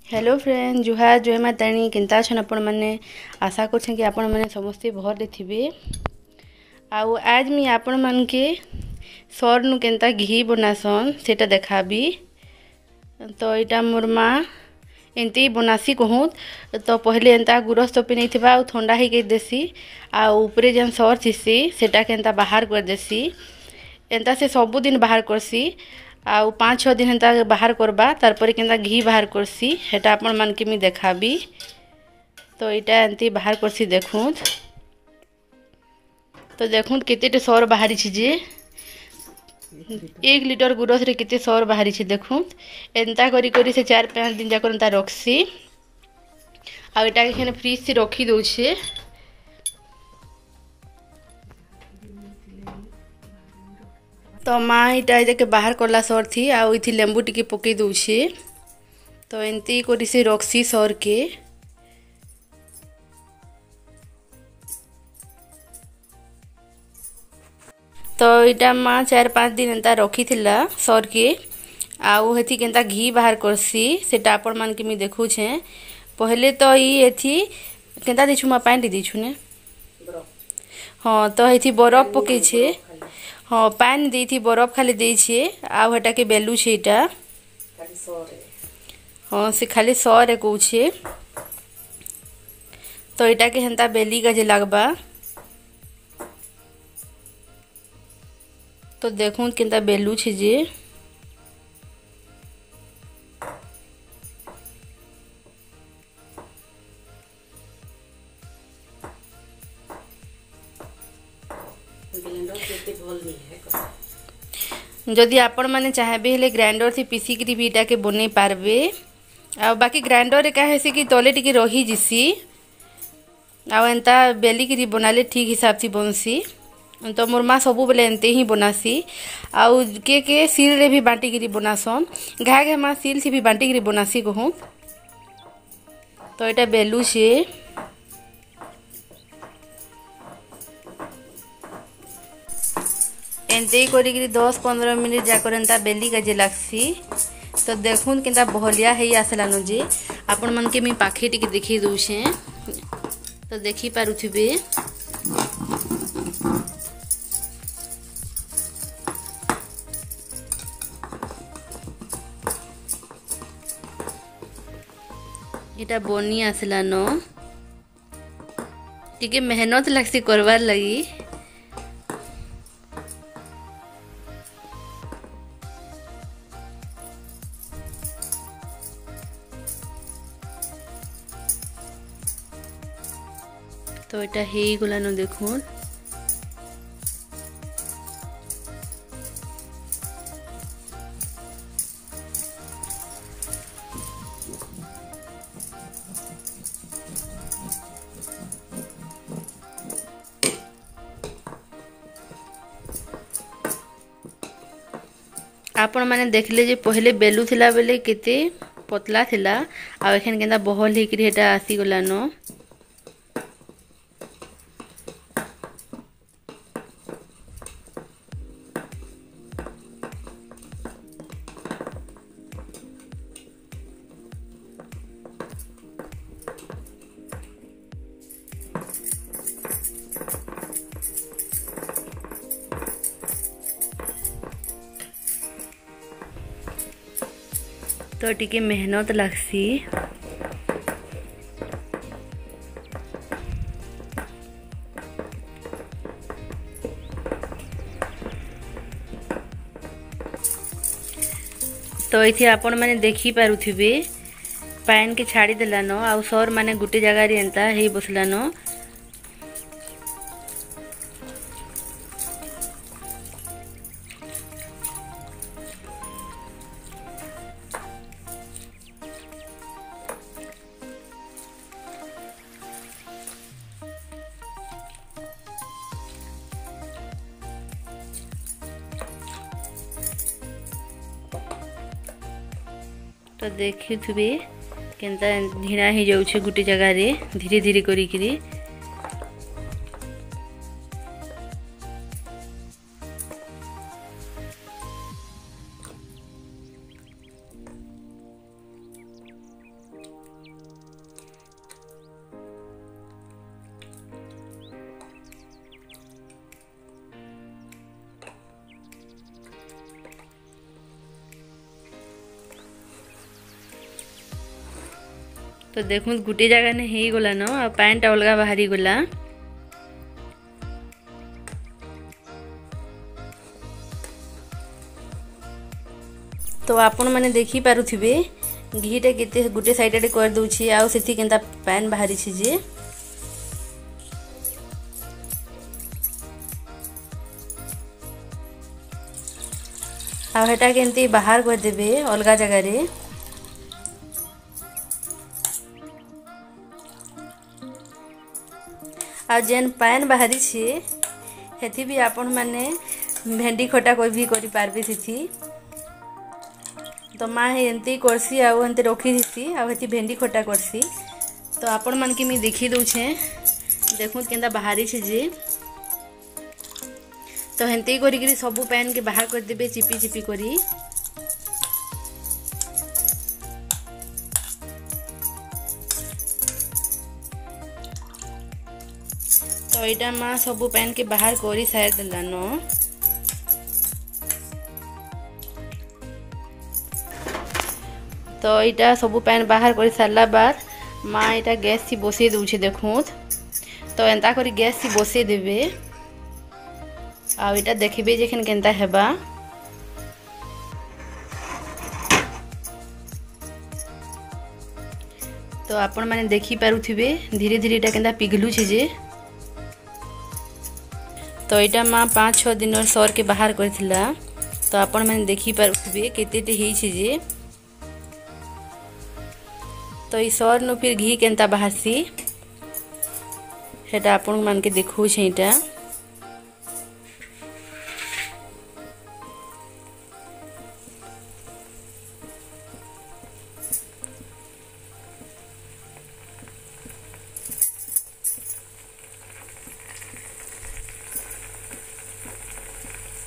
Hello friend जुहार जय माताणी केनता अछन आपण मैंने आशा कर आपण मैंने समस्ते भर थे। आउ आज मुझे आपण मन के सर नु केनता घी बनासन सेटा देखाबी। तो यहाँ मोर माँ एमती बनासी कहूँ तो पहले एंता गुरस तपी नहीं थिबा आ ठंडा ही देसी आउे जेन सर थीसी सेटा के बाहर कर देसी एंता से सबुदिन बाहर करसी आउ 5-6 दिन एंता बाहर करबा तारपर केनता घी बाहर करसी हेटा आपण मान के मी देखाबी। तो इटा एंती बाहर करसी देखूँ तो देखूँ केते सर बाहरी जे 1 लिटर गुरस रे केते सर बाहरी देखूँ एंता करी करी से 4-5 दिन जाक एंता रखसी आ इटा के फ्रिज से रखी दउछे। तो माँ इटा के बाहर करला सर थी आउ इथि लेंबू टिके पकई दउछे। तो एंती करी से रखसी सर के। तो इटा माँ 4-5 दिन एंता रखी थिला सर के आउ हेथि केनता घी बाहर करसी सेटा आपण मान के मी देखुछे। पहले तो एथि केनता दिछु मा पानी दिछु ने हाँ तो हेथि बरफ पकई छे हाँ पानी दी थी बरफ खाली देछे आउ हेटा के बेलू छे इटा हाँ से खाली सर कहूछे। तो इटा के हेंता बेली गजे लागबा। तो देखूँ केनता बेलू छे जे जदि आपण माने चाहेबे हेले ग्राइंडर से पीसिक भी इटा के बनै पारबे आ बाकी ग्राइंडर रे का हेसे कि तले टिके रही जिसी आ एंता बेली करी बनाले ठीक हिसाब से बनसी। तो मोर माँ सबु बेले एंते ही बनासी आउ के सील रे भी बांटी करी बनासन घा घा माँ सील से भी बांटी करी बनासी कहूँ। तो इटा बेलू छे एंते करी 10-15 मिनट जाकर एंता बेली गजे लागसी। तो देखून केनता बहलिया है आसलानो जे आपण मन के मी पाखे टिके देखी दउछे तो देखी पारुथिबे। इटा बनी आसलानो टिके मेहनत लागसी करवार लगी। तो इटा हे गलानो देखून आपण माने देखले जे पहले बेलू थिला बेले केते पतला थिला आ एखन केनता बहल हेकरी हेटा आसी गलानो। तो टिके मेहनत लागसी तो इथे आपण माने देखी पारुथिबे पान के छाड़ी देलानो आउ सर माने गुटे जगह रे एंता हे बसलानो। तो देखी थे केनता ढीणा हो जाऊे गोटे जगह रे धीरे धीरे करी। तो देखो गोटे जगह ने हो गला न आ पैनटा अलग बाहरी गला। तो आपण मैंने देखी पारुथिबे घीटा केते गोटे साइड कर दूची आ सेठी केनता पैन बाहरी छी जे आ हेटा केनती बाहर कर देबे अलगा जगह रे। आ जेन पैन बाहरी छी हेथि भी आपण माने भेंडी खटा कोई भी करि पारबे सेठी। तो माँ एंती करसी आउ एंती रखी थी आ हेती भेंडी खटा करसी। तो आपण मान के मी देखी दउछे देखु केनता बाहरी छे जे। तो हेंती करी करी सब पैन के बाहर कर देबे चिपी चिपी करी। तो एटा माँ सब पैन के बाहर करी साइड देलानो। तो इटा सब पैन बाहर कर सारा बाद माँ इटा गैस सी बसई दूचे देखुत। तो एंता करी गैस सी बसई देबे आ इटा देखबे जेखन केनता हेबा। तो आपण माने देखी पारुथिबे धीरे धीरे इटा केनता पिघलु छे जे। तो इटा माँ 5-6 दिन सर के बाहर करथिला। तो आपण माने देखी पारुथिबे केतेटे हेई छे जे। तो ई सर नु फिर घी केनता बाहरसी हेटा आपण मान के देखु छे। इटा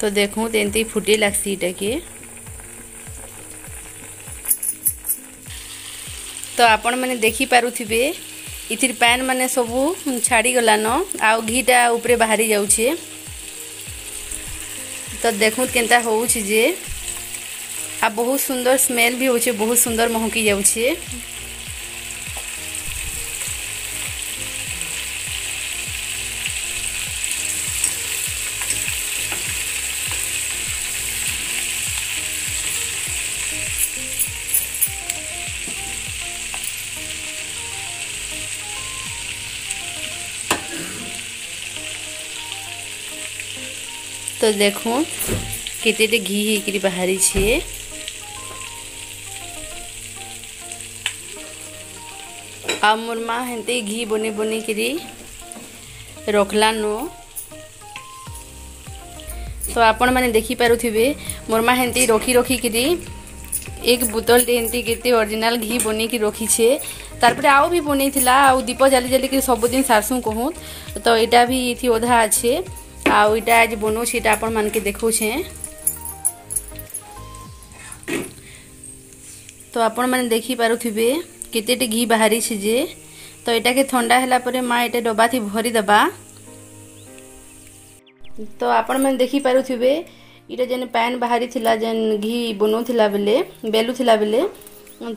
तो देखूँ एंती फुटी लागसी इटा के। तो आपण मैंने देखी पारुथिबे इथिर पैन माने सबू छाड़ी गलान आ घीटा ऊपर बाहरी जाउछे। तो देखूँ केनता होउछ जे आ बहुत सुंदर स्मेल भी होउछे बहुत सुंदर महकी जाउछे। तो देखो केते घी हेकरी बाहरी छे। आ मोर माँ हेंते घी बने बने करी रखला नो। तो आपण माने देखी पारुथिबे मोर माँ हेंते रखी रखी करी एक बोतल हेंते केते ओरिजिनल घी बने की रखी छे। तारपरे आउ भी बने थिला आ दीप जाली जाली के सब दिन सारसु कहूँ। तो एटा भी इथि ओधा अच्छे आउ इटा आज बनो छी इटा आपण मान के देखौ छे। तो आपण माने देखी पारुथिबे केतेटे घी बाहरी छे जे। तो एटा के ठंडा हैला परे माँ एटा डब्बा थी भरी दबा। तो आपण माने देखी पारुथिबे इटा जेन पैन बाहरी थिला जेन घी बनो थिला बेले बेलु थिला बेले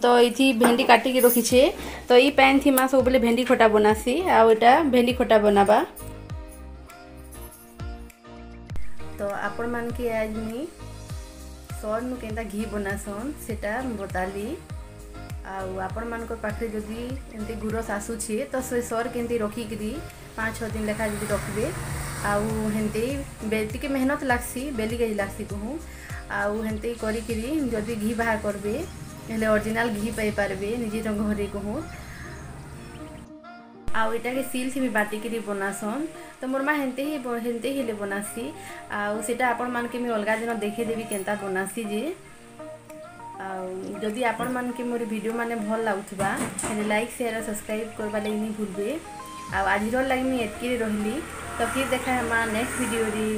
तो इथि भेंडी काटी के रखी छे। तो ई पैन थी माँ सब बेले भेंडी खटा बनासी आउ एटा भेंडी खटा बनाबा। तो आपण मान के आज मी सर नु केनता घी बनासन सेटा बताली। आउ आपण मान को पाखे जदी एंती गुरस आसुछे तो से सर केनती रखी करी 5-6 दिन लेखा जदी रखबे आउ हेंती बेटी के मेहनत लागसी बेली के लागसी कहूँ। आउ हेंती करी करी जदी घी बाहर करबे हेले ओरिजिनल घी पाई पारबे निजे घरे कहूँ। आउ इटा के सील से भी बाटी करी बनासन। तो मोर माँ हेंते ही ले बनासी आउ सेटा आपण मान के मी अलगा दिन देखे देबी केनता बनासी जे। आउ जदि आपण मान के मोर वीडियो माने भल लागुथबा हेले लाइक शेयर और सब्सक्राइब करबा लागि नहीं भूलबे। आउ आज लागी मी एतकी रहली। तो फिर देखा है नेक्स्ट वीडियो री।